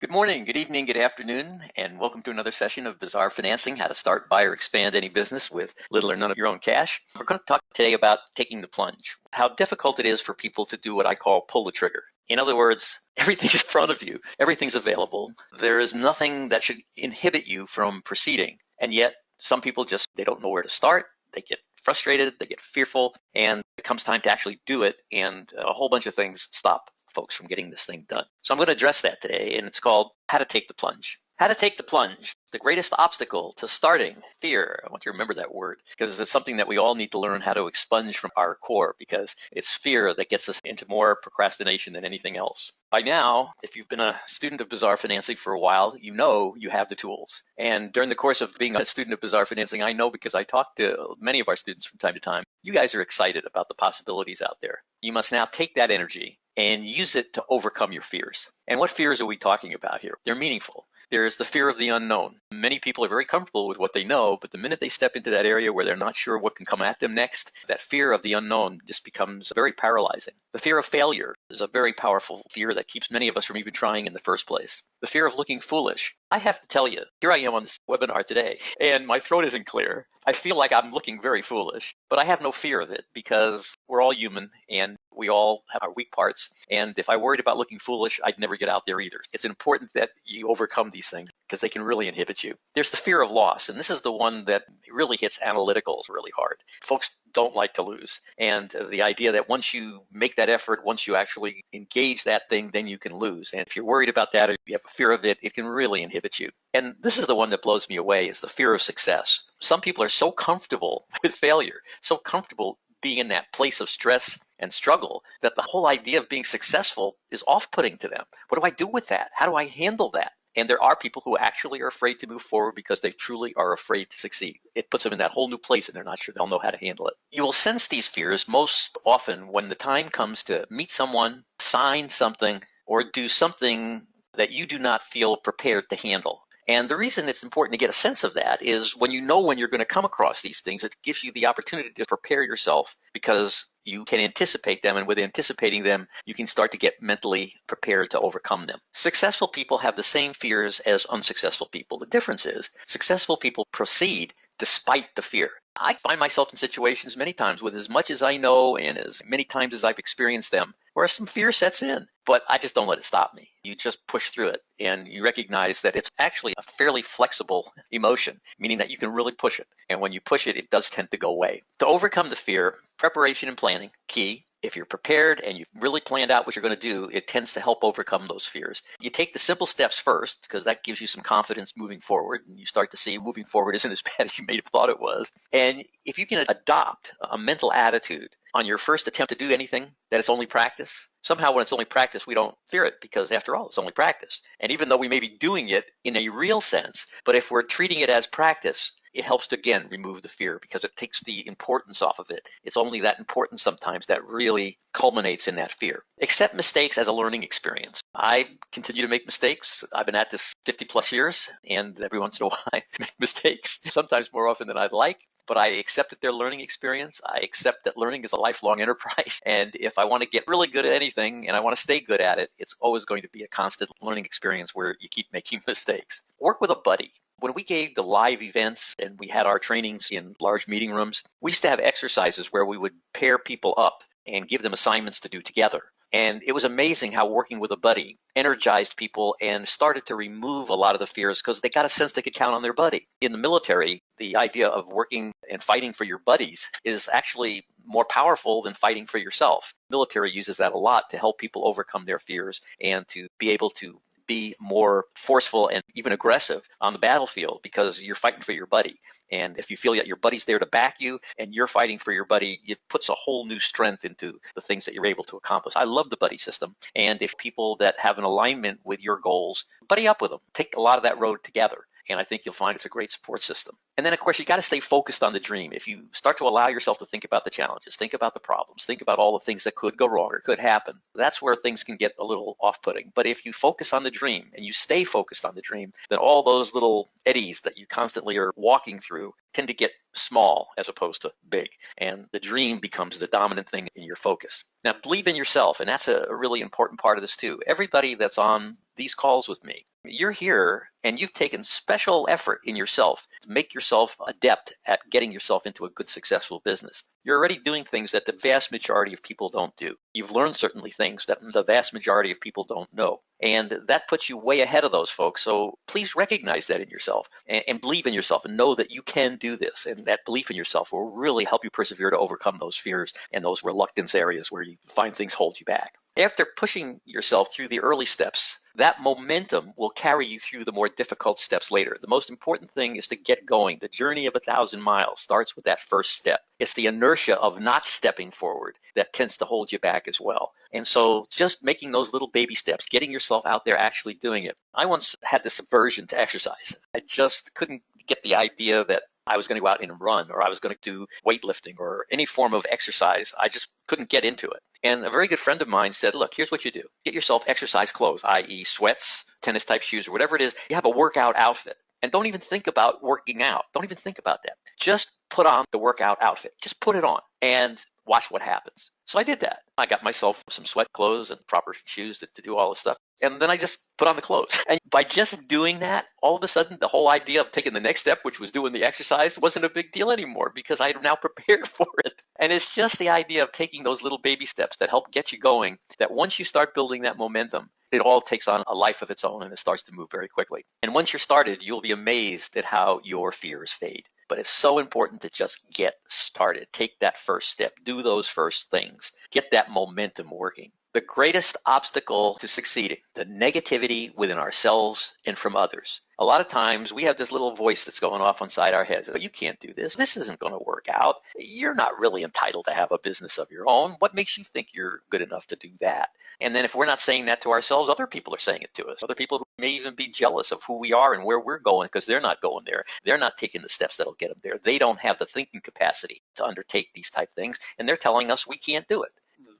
Good morning, good evening, good afternoon, and welcome to another session of Bizarre Financing, how to start, buy, or expand any business with little or none of your own cash. We're going to talk today about taking the plunge, how difficult it is for people to do what I call pull the trigger. In other words, everything's in front of you, everything's available. There is nothing that should inhibit you from proceeding, and yet some people they don't know where to start. They get frustrated, they get fearful, and it comes time to actually do it, and a whole bunch of things stop folks from getting this thing done. So I'm going to address that today, and it's called How to Take the Plunge. How to take the plunge, the greatest obstacle to starting, fear. I want you to remember that word because it's something that we all need to learn how to expunge from our core, because it's fear that gets us into more procrastination than anything else. By now, if you've been a student of Bizarre Financing for a while, you know you have the tools. And during the course of being a student of Bizarre Financing, I know because I talk to many of our students from time to time, you guys are excited about the possibilities out there. You must now take that energy and use it to overcome your fears. And what fears are we talking about here? They're meaningful. There's the fear of the unknown. Many people are very comfortable with what they know, but the minute they step into that area where they're not sure what can come at them next, that fear of the unknown just becomes very paralyzing. The fear of failure is a very powerful fear that keeps many of us from even trying in the first place. The fear of looking foolish. I have to tell you, here I am on this webinar today, and my throat isn't clear. I feel like I'm looking very foolish, but I have no fear of it because we're all human and we all have our weak parts. And if I worried about looking foolish, I'd never get out there either. It's important that you overcome these things because they can really inhibit you. There's the fear of loss, and this is the one that really hits analyticals really hard. Folks don't like to lose. And the idea that once you make that effort, once you actually engage that thing, then you can lose. And if you're worried about that or you have a fear of it, it can really inhibit you. And this is the one that blows me away, is the fear of success. Some people are so comfortable with failure, so comfortable being in that place of stress and struggle, that the whole idea of being successful is off-putting to them. What do I do with that? How do I handle that? And there are people who actually are afraid to move forward because they truly are afraid to succeed. It puts them in that whole new place and they're not sure they'll know how to handle it. You will sense these fears most often when the time comes to meet someone, sign something, or do something that you do not feel prepared to handle. And the reason it's important to get a sense of that is when you know when you're going to come across these things, it gives you the opportunity to prepare yourself because you can anticipate them, and with anticipating them, you can start to get mentally prepared to overcome them. Successful people have the same fears as unsuccessful people. The difference is successful people proceed despite the fear. I find myself in situations many times with as much as I know and as many times as I've experienced them where some fear sets in, but I just don't let it stop me. You just push through it and you recognize that it's actually a fairly flexible emotion, meaning that you can really push it. And when you push it, it does tend to go away. To overcome the fear, preparation and planning, key. If you're prepared and you've really planned out what you're going to do, it tends to help overcome those fears. You take the simple steps first because that gives you some confidence moving forward, and you start to see moving forward isn't as bad as you may have thought it was. And if you can adopt a mental attitude on your first attempt to do anything that it's only practice, somehow when it's only practice, we don't fear it because after all, it's only practice. And even though we may be doing it in a real sense, but if we're treating it as practice, it helps to, again, remove the fear because it takes the importance off of it. It's only that importance sometimes that really culminates in that fear. Accept mistakes as a learning experience. I continue to make mistakes. I've been at this 50 plus years, and every once in a while I make mistakes, sometimes more often than I'd like. But I accept that they're learning experience. I accept that learning is a lifelong enterprise. And if I want to get really good at anything and I want to stay good at it, it's always going to be a constant learning experience where you keep making mistakes. Work with a buddy. When we gave the live events and we had our trainings in large meeting rooms, we used to have exercises where we would pair people up and give them assignments to do together. And it was amazing how working with a buddy energized people and started to remove a lot of the fears because they got a sense they could count on their buddy. In the military, the idea of working and fighting for your buddies is actually more powerful than fighting for yourself. The military uses that a lot to help people overcome their fears and to be able to be more forceful and even aggressive on the battlefield because you're fighting for your buddy. And if you feel that your buddy's there to back you and you're fighting for your buddy, it puts a whole new strength into the things that you're able to accomplish. I love the buddy system. And if people that have an alignment with your goals, buddy up with them. Take a lot of that road together. And I think you'll find it's a great support system. And then, of course, you got to stay focused on the dream. If you start to allow yourself to think about the challenges, think about the problems, think about all the things that could go wrong or could happen, that's where things can get a little off-putting. But if you focus on the dream and you stay focused on the dream, then all those little eddies that you constantly are walking through tend to get small as opposed to big. And the dream becomes the dominant thing in your focus. Now, believe in yourself, and that's a really important part of this too. Everybody that's on these calls with me, you're here and you've taken special effort in yourself to make yourself adept at getting yourself into a good, successful business. You're already doing things that the vast majority of people don't do. You've learned certainly things that the vast majority of people don't know. And that puts you way ahead of those folks. So please recognize that in yourself and believe in yourself and know that you can do this. And that belief in yourself will really help you persevere to overcome those fears and those reluctance areas where you find things hold you back. After pushing yourself through the early steps, that momentum will carry you through the more difficult steps later. The most important thing is to get going. The journey of 1,000 miles starts with that first step. It's the inertia of not stepping forward that tends to hold you back as well. And so just making those little baby steps, getting yourself out there actually doing it. I once had this aversion to exercise. I just couldn't get the idea that I was going to go out and run, or I was going to do weightlifting or any form of exercise. I just couldn't get into it. And a very good friend of mine said, look, here's what you do. Get yourself exercise clothes, i.e. sweats, tennis type shoes, or whatever it is. You have a workout outfit. And don't even think about working out. Don't even think about that. Just put on the workout outfit. Just put it on and watch what happens. So I did that. I got myself some sweat clothes and proper shoes to do all this stuff. And then I just put on the clothes. And by just doing that, all of a sudden, the whole idea of taking the next step, which was doing the exercise, wasn't a big deal anymore because I had now prepared for it. And it's just the idea of taking those little baby steps that help get you going, that once you start building that momentum, it all takes on a life of its own and it starts to move very quickly. And once you're started, you'll be amazed at how your fears fade. But it's so important to just get started. Take that first step. Do those first things. Get that momentum working. The greatest obstacle to succeeding, the negativity within ourselves and from others. A lot of times we have this little voice that's going off inside our heads. Oh, you can't do this. This isn't going to work out. You're not really entitled to have a business of your own. What makes you think you're good enough to do that? And then if we're not saying that to ourselves, other people are saying it to us. Other people who may even be jealous of who we are and where we're going because they're not going there. They're not taking the steps that'll get them there. They don't have the thinking capacity to undertake these type things, and they're telling us we can't do it.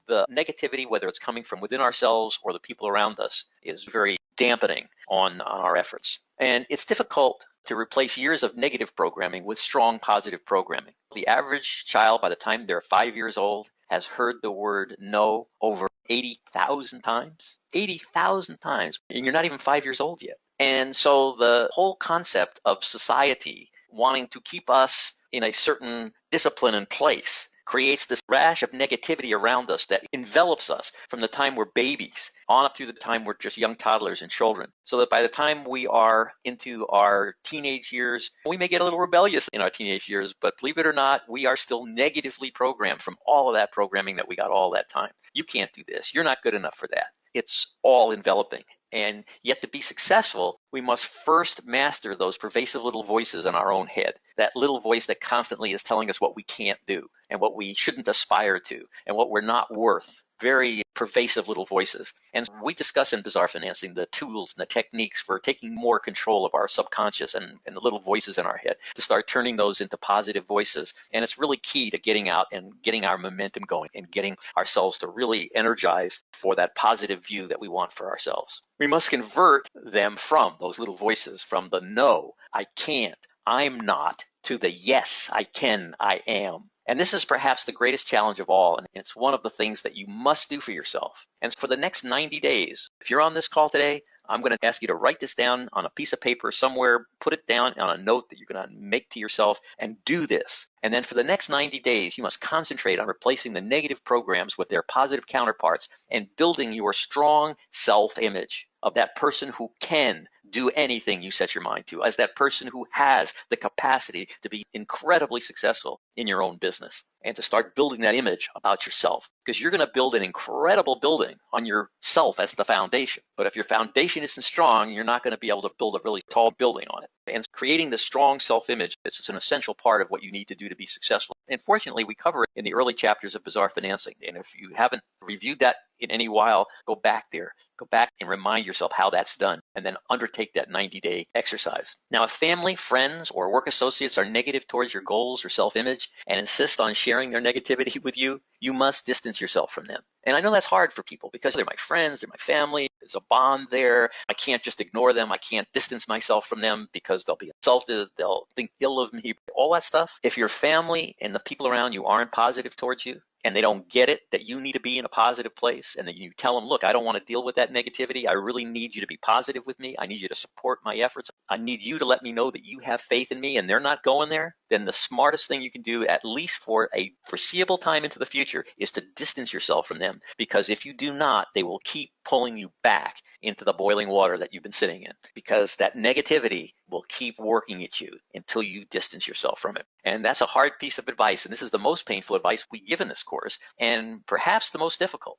The negativity, whether it's coming from within ourselves or the people around us, is very dampening on our efforts. And it's difficult to replace years of negative programming with strong positive programming. The average child, by the time they're 5 years old, has heard the word no over 80,000 times. 80,000 times. And you're not even 5 years old yet. And so the whole concept of society wanting to keep us in a certain discipline and place creates this rash of negativity around us that envelops us from the time we're babies on up through the time we're just young toddlers and children. So that by the time we are into our teenage years, we may get a little rebellious in our teenage years, but believe it or not, we are still negatively programmed from all of that programming that we got all that time. You can't do this. You're not good enough for that. It's all enveloping. And yet to be successful, we must first master those pervasive little voices in our own head, that little voice that constantly is telling us what we can't do and what we shouldn't aspire to and what we're not worth. Very pervasive little voices. And we discuss in Bizarre Financing the tools and the techniques for taking more control of our subconscious and the little voices in our head to start turning those into positive voices. And it's really key to getting out and getting our momentum going and getting ourselves to really energize for that positive view that we want for ourselves. We must convert them from those little voices, from the no, I can't, I'm not, to the yes, I can, I am. And this is perhaps the greatest challenge of all, and it's one of the things that you must do for yourself. And for the next 90 days, if you're on this call today, I'm going to ask you to write this down on a piece of paper somewhere, put it down on a note that you're going to make to yourself, and do this. And then for the next 90 days, you must concentrate on replacing the negative programs with their positive counterparts and building your strong self-image of that person who can do anything you set your mind to, as that person who has the capacity to be incredibly successful in your own business, and to start building that image about yourself, because you're going to build an incredible building on yourself as the foundation. But if your foundation isn't strong, you're not going to be able to build a really tall building on it. And creating the strong self-image is an essential part of what you need to do to be successful. And fortunately, we cover it in the early chapters of Bizarre Financing. And if you haven't reviewed that in any while, go back there. Go back and remind yourself how that's done, and then undertake that 90-day exercise. Now, if family, friends, or work associates are negative towards your goals or self-image and insist on sharing their negativity with you, you must distance yourself from them. And I know that's hard for people because they're my friends, they're my family, there's a bond there. I can't just ignore them. I can't distance myself from them because they'll be insulted, they'll think ill of me, all that stuff. If your family and the people around you aren't positive towards you, and they don't get it that you need to be in a positive place, and then you tell them, look, I don't want to deal with that negativity. I really need you to be positive with me. I need you to support my efforts. I need you to let me know that you have faith in me, and they're not going there. Then the smartest thing you can do, at least for a foreseeable time into the future, is to distance yourself from them. Because if you do not, they will keep pulling you back into the boiling water that you've been sitting in, because that negativity will keep working at you until you distance yourself from it. And that's a hard piece of advice. And this is the most painful advice we give in this course, and perhaps the most difficult,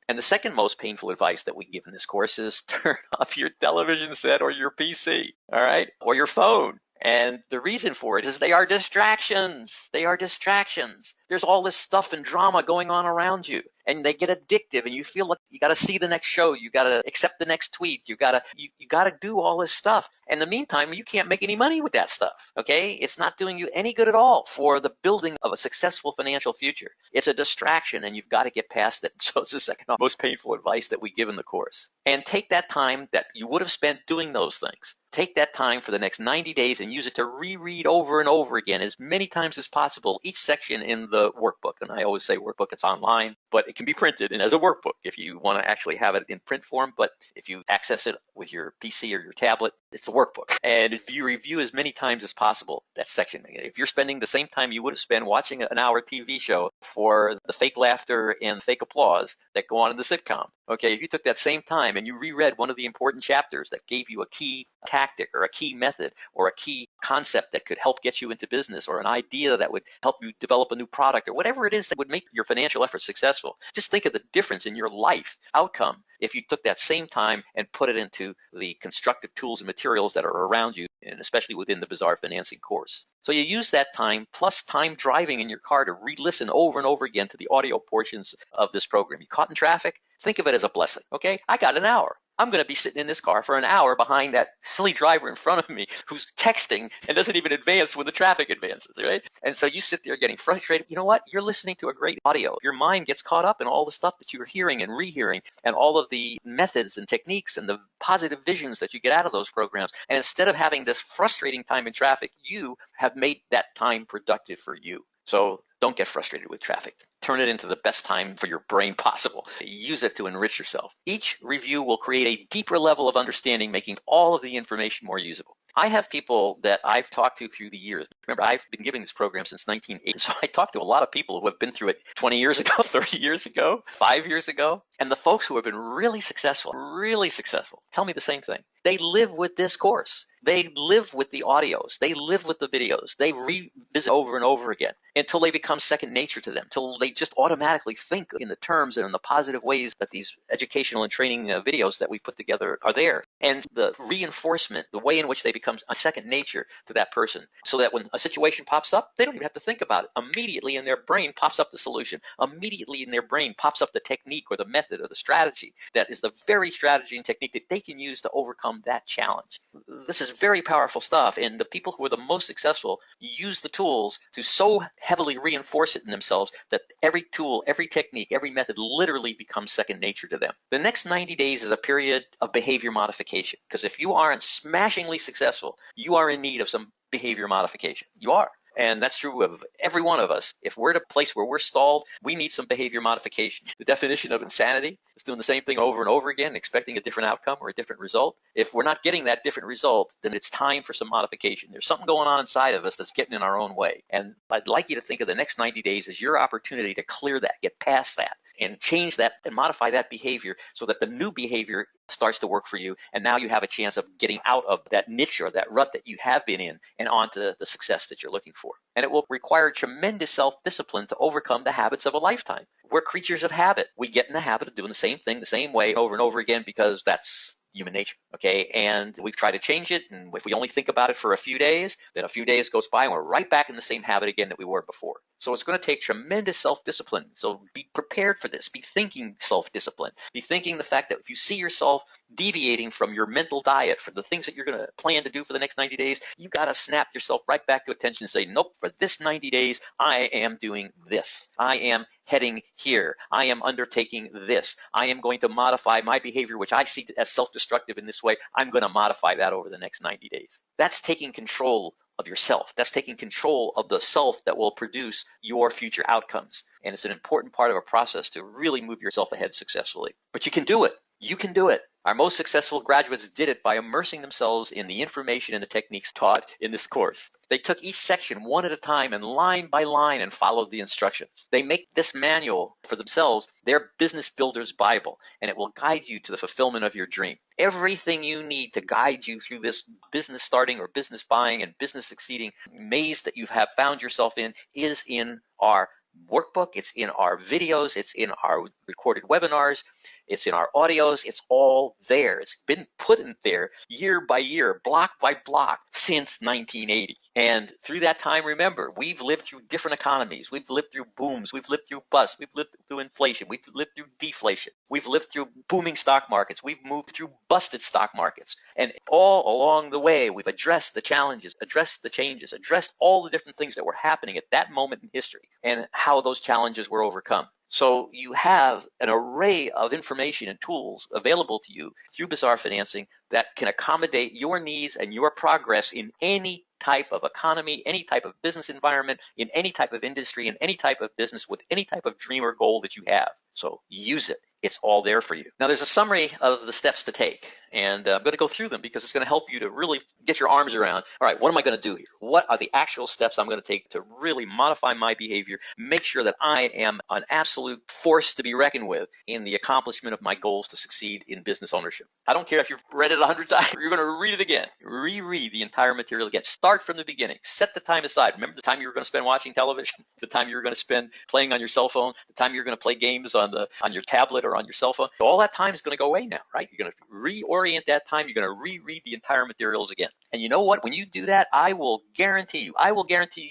And the second most painful advice that we give in this course is turn off your television set or your PC, all right, or your phone. And the reason for it is they are distractions. They are distractions. There's all this stuff and drama going on around you, and they get addictive, and you feel like you got to see the next show, you got to accept the next tweet, you got to do all this stuff. And in the meantime, you can't make any money with that stuff, okay? It's not doing you any good at all for the building of a successful financial future. It's a distraction, and you've got to get past it. So it's the second most painful advice that we give in the course. And take that time that you would have spent doing those things. Take that time for the next 90 days and use it to reread over and over again as many times as possible each section in the workbook. And I always say workbook, it's online, but it can be printed and as a workbook if you want to actually have it in print form. But if you access it with your PC or your tablet, it's a workbook. And if you review as many times as possible that section, if you're spending the same time you would have spent watching an hour TV show for the fake laughter and fake applause that go on in the sitcom, okay, if you took that same time and you reread one of the important chapters that gave you a key tactic or a key method or a key concept that could help get you into business, or an idea that would help you develop a new product, or whatever it is that would make your financial efforts successful, just think of the difference in your life outcome if you took that same time and put it into the constructive tools and materials that are around you, and especially within the Bazaar Financing course. So you use that time plus time driving in your car to re-listen over and over again to the audio portions of this program. You caught in traffic? Think of it as a blessing, okay? I got an hour. I'm going to be sitting in this car for an hour behind that silly driver in front of me who's texting and doesn't even advance when the traffic advances, right? And so you sit there getting frustrated. You know what? You're listening to a great audio. Your mind gets caught up in all the stuff that you're hearing and rehearing, and all of the methods and techniques and the positive visions that you get out of those programs. And instead of having this frustrating time in traffic, you have made that time productive for you. So don't get frustrated with traffic. Turn it into the best time for your brain possible. Use it to enrich yourself. Each review will create a deeper level of understanding, making all of the information more usable. I have people that I've talked to through the years. Remember, I've been giving this program since 1980. So I talked to a lot of people who have been through it 20 years ago, 30 years ago, 5 years ago. And the folks who have been really successful, tell me the same thing. They live with this course. They live with the audios. They live with the videos. They revisit over and over again until they become second nature to them, until they just automatically think in the terms and in the positive ways that these educational and training videos that we put together are there. And the reinforcement, the way in which they become a second nature to that person, so that when a situation pops up, they don't even have to think about it. Immediately in their brain pops up the solution. Immediately in their brain pops up the technique or the method or the strategy that is the very strategy and technique that they can use to overcome that challenge. This is very powerful stuff, and the people who are the most successful use the tools to so heavily reinforce it in themselves that every tool, every technique, every method literally becomes second nature to them. The next 90 days is a period of behavior modification, because if you aren't smashingly successful, you are in need of some behavior modification. You are. And that's true of every one of us. If we're at a place where we're stalled, we need some behavior modification. The definition of insanity is doing the same thing over and over again, expecting a different outcome or a different result. If we're not getting that different result, then it's time for some modification. There's something going on inside of us that's getting in our own way. And I'd like you to think of the next 90 days as your opportunity to clear that, get past that, and change that and modify that behavior so that the new behavior starts to work for you. And now you have a chance of getting out of that niche or that rut that you have been in and onto the success that you're looking for. And it will require tremendous self-discipline to overcome the habits of a lifetime. We're creatures of habit. We get in the habit of doing the same thing the same way over and over again because that's human nature. Okay, and we've tried to change it, and if we only think about it for a few days, then a few days goes by and we're right back in the same habit again that we were before. So it's going to take tremendous self-discipline. So be prepared for this. Be thinking self-discipline. Be thinking the fact that if you see yourself deviating from your mental diet for the things that you're going to plan to do for the next 90 days, you got to snap yourself right back to attention and say, nope, for this 90 days, I am doing this. I am heading here. I am undertaking this. I am going to modify my behavior, which I see as self-destructive in this way. I'm going to modify that over the next 90 days. That's taking control of yourself. That's taking control of the self that will produce your future outcomes. And it's an important part of a process to really move yourself ahead successfully. But you can do it. You can do it. Our most successful graduates did it by immersing themselves in the information and the techniques taught in this course. They took each section one at a time and line by line and followed the instructions. They make this manual for themselves their business builder's Bible, and it will guide you to the fulfillment of your dream. Everything you need to guide you through this business starting or business buying and business succeeding maze that you have found yourself in is in our workbook, it's in our videos, it's in our recorded webinars, it's in our audios, it's all there. It's been put in there year by year, block by block since 1980. And through that time, remember, we've lived through different economies. We've lived through booms. We've lived through busts. We've lived through inflation. We've lived through deflation. We've lived through booming stock markets. We've moved through busted stock markets. And all along the way, we've addressed the challenges, addressed the changes, addressed all the different things that were happening at that moment in history and how those challenges were overcome. So you have an array of information and tools available to you through Bazaar Financing that can accommodate your needs and your progress in any type of economy, any type of business environment, in any type of industry, in any type of business, with any type of dream or goal that you have. So use it. It's all there for you. Now, there's a summary of the steps to take, and I'm going to go through them because it's going to help you to really get your arms around, all right, what am I going to do here? What are the actual steps I'm going to take to really modify my behavior, make sure that I am an absolute force to be reckoned with in the accomplishment of my goals to succeed in business ownership? I don't care if you've read it 100 times, you're going to read it again. Reread the entire material again. Start from the beginning. Set the time aside. Remember the time you were going to spend watching television, the time you were going to spend playing on your cell phone, the time you're going to play games on your tablet or on your cell phone. All that time is going to go away now, right? You're going to reorient that time. You're going to reread the entire materials again. And you know what? When you do that, I will guarantee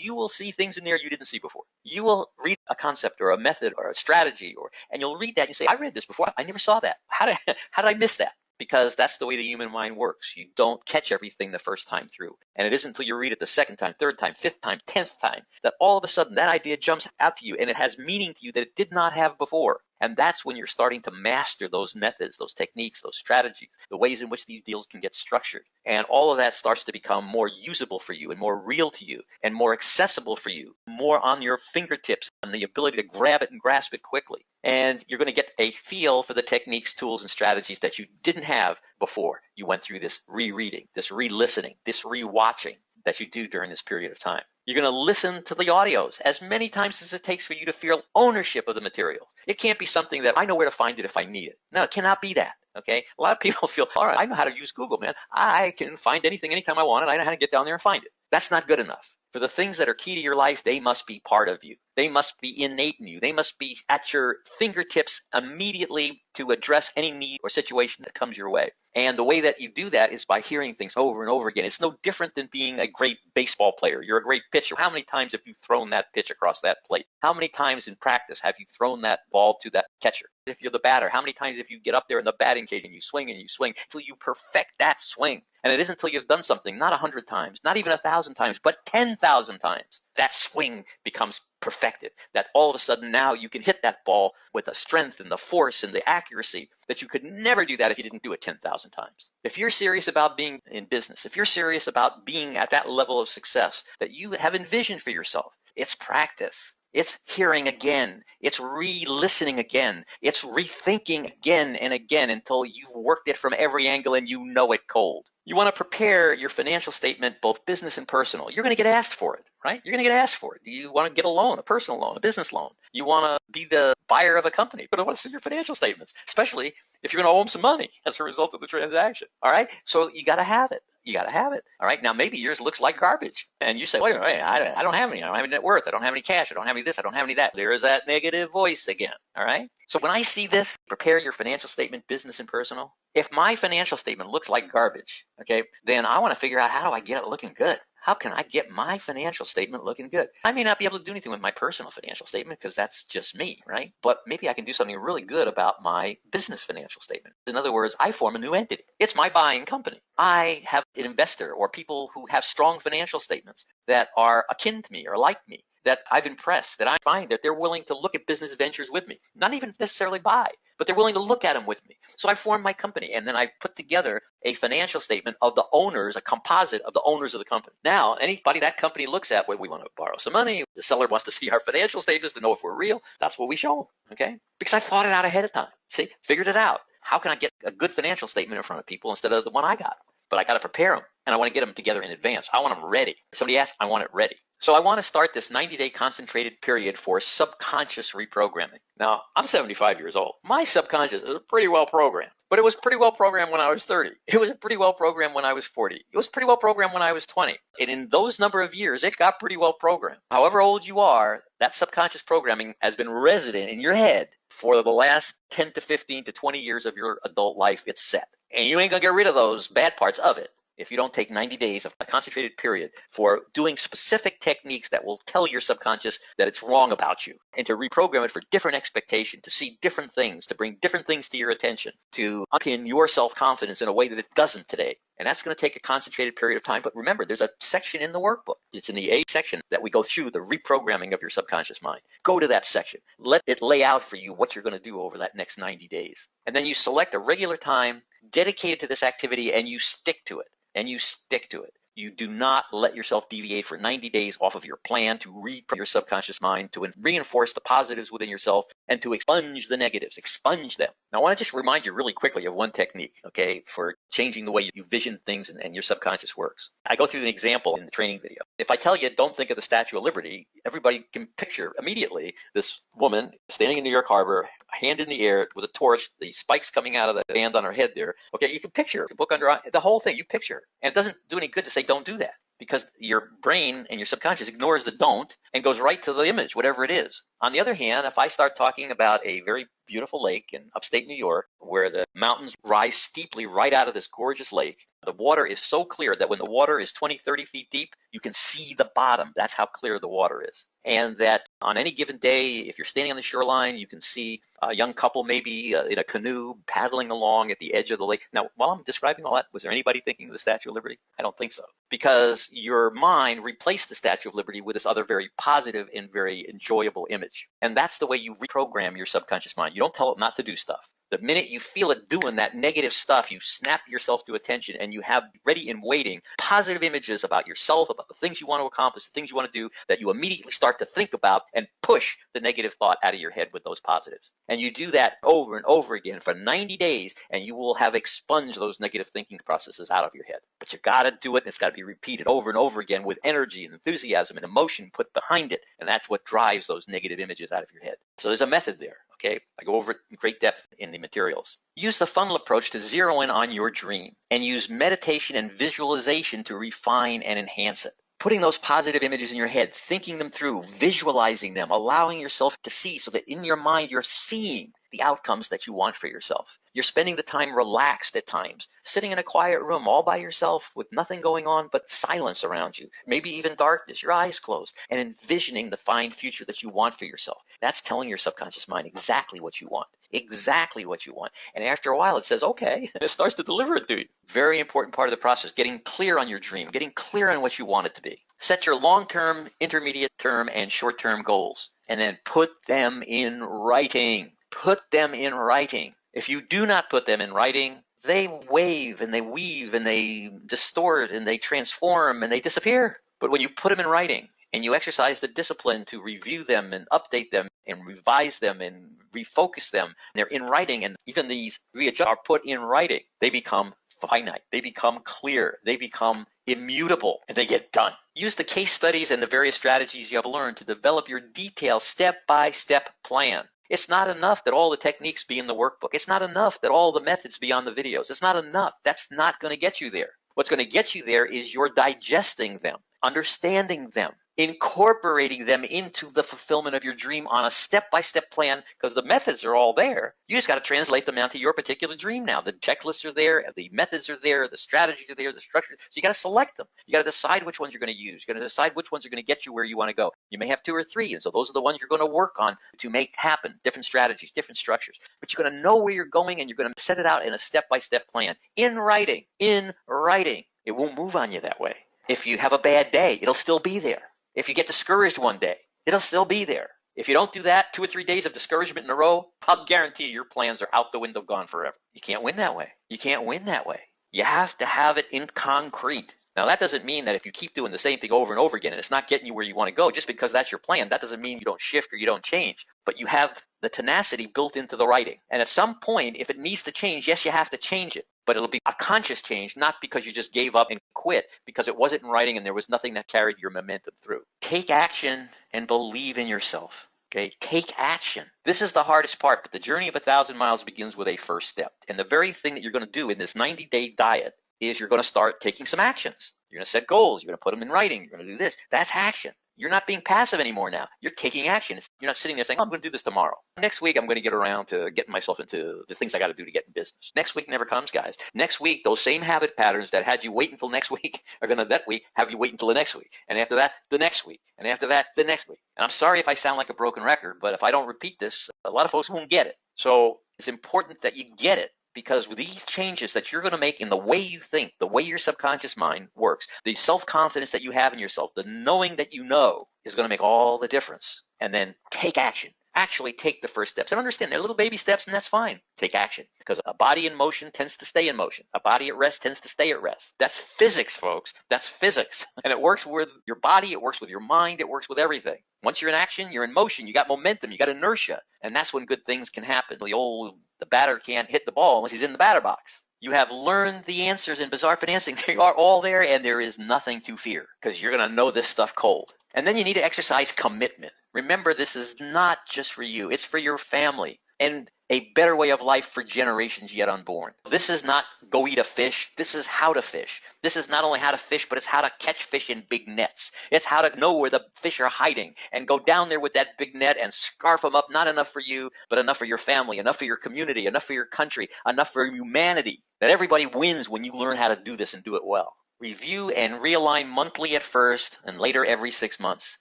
you will see things in there you didn't see before. You will read a concept or a method or a strategy, and you'll read that and you say, I read this before. I never saw that. How did I miss that? Because that's the way the human mind works. You don't catch everything the first time through. And it isn't until you read it the second time, third time, fifth time, 10th time, that all of a sudden that idea jumps out to you and it has meaning to you that it did not have before. And that's when you're starting to master those methods, those techniques, those strategies, the ways in which these deals can get structured. And all of that starts to become more usable for you and more real to you and more accessible for you, more on your fingertips and the ability to grab it and grasp it quickly. And you're going to get a feel for the techniques, tools, and strategies that you didn't have before you went through this rereading, this re-listening, this re-watching that you do during this period of time. You're going to listen to the audios as many times as it takes for you to feel ownership of the material. It can't be something that I know where to find it if I need it. No, it cannot be that. Okay? A lot of people feel, all right, I know how to use Google, man. I can find anything anytime I want it. I know how to get down there and find it. That's not good enough. For the things that are key to your life, they must be part of you. They must be innate in you. They must be at your fingertips immediately to address any need or situation that comes your way. And the way that you do that is by hearing things over and over again. It's no different than being a great baseball player. You're a great pitcher. How many times have you thrown that pitch across that plate? How many times in practice have you thrown that ball to that catcher? If you're the batter, how many times if you get up there in the batting cage and you swing until you perfect that swing? And it isn't until you've done something, not 100 times, not even 1,000 times, but 10,000 times, that swing becomes perfected, that all of a sudden now you can hit that ball with the strength and the force and the accuracy that you could never do that if you didn't do it 10,000 times. If you're serious about being in business, if you're serious about being at that level of success that you have envisioned for yourself, it's practice. It's hearing again. It's re-listening again. It's rethinking again and again until you've worked it from every angle and you know it cold. You want to prepare your financial statement, both business and personal. You're going to get asked for it, right? You're going to get asked for it. You want to get a loan, a personal loan, a business loan. You want to be the buyer of a company. You're going to want to see your financial statements, especially if you're going to owe them some money as a result of the transaction. All right? So you got to have it. You got to have it. All right. Now, maybe yours looks like garbage. And you say, wait a minute, I don't have any. I don't have any net worth. I don't have any cash. I don't have any this. I don't have any that. There is that negative voice again. All right. So when I see this, prepare your financial statement, business and personal. If my financial statement looks like garbage, okay, then I want to figure out, how do I get it looking good? How can I get my financial statement looking good? I may not be able to do anything with my personal financial statement because that's just me, right? But maybe I can do something really good about my business financial statement. In other words, I form a new entity. It's my buying company. I have an investor or people who have strong financial statements that are akin to me or like me, that I've impressed, that I find that they're willing to look at business ventures with me, not even necessarily buy, but they're willing to look at them with me. So I form my company, and then I put together a financial statement of the owners, a composite of the owners of the company. Now, anybody that company looks at, well, we want to borrow some money, the seller wants to see our financial statements to know if we're real, that's what we show them, okay? Because I thought it out ahead of time. See, figured it out. How can I get a good financial statement in front of people instead of the one I got? But I got to prepare them, and I want to get them together in advance. I want them ready. Somebody asked, I want it ready. So I want to start this 90-day concentrated period for subconscious reprogramming. Now, I'm 75 years old. My subconscious is pretty well programmed, but it was pretty well programmed when I was 30. It was pretty well programmed when I was 40. It was pretty well programmed when I was 20. And in those number of years, it got pretty well programmed. However old you are, that subconscious programming has been resident in your head for the last 10 to 15 to 20 years of your adult life. It's set. And you ain't going to get rid of those bad parts of it if you don't take 90 days of a concentrated period for doing specific techniques that will tell your subconscious that it's wrong about you, and to reprogram it for different expectation, to see different things, to bring different things to your attention, to unpin your self-confidence in a way that it doesn't today. And that's going to take a concentrated period of time. But remember, there's a section in the workbook. It's in the A section that we go through the reprogramming of your subconscious mind. Go to that section. Let it lay out for you what you're going to do over that next 90 days. And then you select a regular time dedicated to this activity, and you stick to it. And you stick to it. You do not let yourself deviate for 90 days off of your plan to reprogram your subconscious mind, to reinforce the positives within yourself, and to expunge the negatives, expunge them. Now, I want to just remind you really quickly of one technique, okay, for changing the way you vision things and your subconscious works. I go through an example in the training video. If I tell you don't think of the Statue of Liberty, everybody can picture immediately this woman standing in New York Harbor, hand in the air with a torch, the spikes coming out of the band on her head there. Okay, you can picture the book under the whole thing. You picture, and it doesn't do any good to say don't do that, because your brain and your subconscious ignores the don't and goes right to the image, whatever it is. On the other hand, if I start talking about a very beautiful lake in upstate New York where the mountains rise steeply right out of this gorgeous lake, the water is so clear that when the water is 20, 30 feet deep, you can see the bottom. That's how clear the water is. And that on any given day, if you're standing on the shoreline, you can see a young couple maybe in a canoe paddling along at the edge of the lake. Now, while I'm describing all that, was there anybody thinking of the Statue of Liberty? I don't think so. Because your mind replaced the Statue of Liberty with this other very positive and very enjoyable image. And that's the way you reprogram your subconscious mind. You don't tell it not to do stuff. The minute you feel it doing that negative stuff, you snap yourself to attention, and you have ready and waiting positive images about yourself, about the things you want to accomplish, the things you want to do, that you immediately start to think about and push the negative thought out of your head with those positives. And you do that over and over again for 90 days, and you will have expunged those negative thinking processes out of your head. But you got to do it, and it's got to be repeated over and over again with energy and enthusiasm and emotion put behind it. And that's what drives those negative images out of your head. So there's a method there. Okay, I go over it in great depth in the materials. Use the funnel approach to zero in on your dream, and use meditation and visualization to refine and enhance it. Putting those positive images in your head, thinking them through, visualizing them, allowing yourself to see, so that in your mind you're seeing the outcomes that you want for yourself. You're spending the time relaxed at times, sitting in a quiet room all by yourself with nothing going on but silence around you, maybe even darkness, your eyes closed, and envisioning the fine future that you want for yourself. That's telling your subconscious mind exactly what you want. Exactly what you want. And after a while it says, okay, and it starts to deliver it to you. Very important part of the process, getting clear on your dream, getting clear on what you want it to be. Set your long-term, intermediate term, and short-term goals, and then put them in writing. Put them in writing. If you do not put them in writing, they wave and they weave and they distort and they transform and they disappear. But when you put them in writing and you exercise the discipline to review them and update them and revise them and refocus them, they're in writing, and even these readjust are put in writing, they become finite, they become clear, they become immutable, and they get done. Use the case studies and the various strategies you have learned to develop your detailed step-by-step plan. It's not enough that all the techniques be in the workbook. It's not enough that all the methods be on the videos. It's not enough. That's not going to get you there. What's going to get you there is you're digesting them, understanding them, incorporating them into the fulfillment of your dream on a step-by-step plan, because the methods are all there. You just got to translate them onto your particular dream now. The checklists are there, the methods are there, the strategies are there, the structure. So you got to select them. You got to decide which ones you're going to use. You're going to decide which ones are going to get you where you want to go. You may have 2 or 3, and so those are the ones you're going to work on to make happen. Different strategies, different structures. But you're going to know where you're going, and you're going to set it out in a step-by-step plan. In writing. In writing. It won't move on you that way. If you have a bad day, it'll still be there. If you get discouraged one day, it'll still be there. If you don't do that, 2 or 3 days of discouragement in a row, I'll guarantee you your plans are out the window, gone forever. You can't win that way. You can't win that way. You have to have it in concrete. Now, that doesn't mean that if you keep doing the same thing over and over again and it's not getting you where you want to go, just because that's your plan, that doesn't mean you don't shift or you don't change. But you have the tenacity built into the writing. And at some point, if it needs to change, yes, you have to change it. But it'll be a conscious change, not because you just gave up and quit because it wasn't in writing and there was nothing that carried your momentum through. Take action and believe in yourself. Okay, take action. This is the hardest part, but the journey of 1,000 miles begins with a first step. And the very thing that you're going to do in this 90-day diet is you're going to start taking some actions. You're going to set goals. You're going to put them in writing. You're going to do this. That's action. You're not being passive anymore now. You're taking action. You're not sitting there saying, oh, I'm going to do this tomorrow. Next week, I'm going to get around to getting myself into the things I got to do to get in business. Next week never comes, guys. Next week, those same habit patterns that had you wait until next week are going to that week have you wait until the next week. And after that, the next week. And after that, the next week. And I'm sorry if I sound like a broken record, but if I don't repeat this, a lot of folks won't get it. So it's important that you get it. Because with these changes that you're going to make in the way you think, the way your subconscious mind works, the self-confidence that you have in yourself, the knowing that you know is going to make all the difference. And then take action. Actually take the first steps. And understand they're little baby steps, and that's fine. Take action. Because a body in motion tends to stay in motion. A body at rest tends to stay at rest. That's physics, folks. That's physics. And it works with your body. It works with your mind. It works with everything. Once you're in action, you're in motion. You got momentum. You got inertia. And that's when good things can happen. The batter can't hit the ball unless he's in the batter box. You have learned the answers in Bizarre Financing. They are all there, and there is nothing to fear because you're going to know this stuff cold. And then you need to exercise commitment. Remember, this is not just for you. It's for your family and a better way of life for generations yet unborn. This is not go eat a fish. This is how to fish. This is not only how to fish, but it's how to catch fish in big nets. It's how to know where the fish are hiding and go down there with that big net and scarf them up, not enough for you, but enough for your family, enough for your community, enough for your country, enough for humanity. That everybody wins when you learn how to do this and do it well. Review and realign monthly at first and later every 6 months.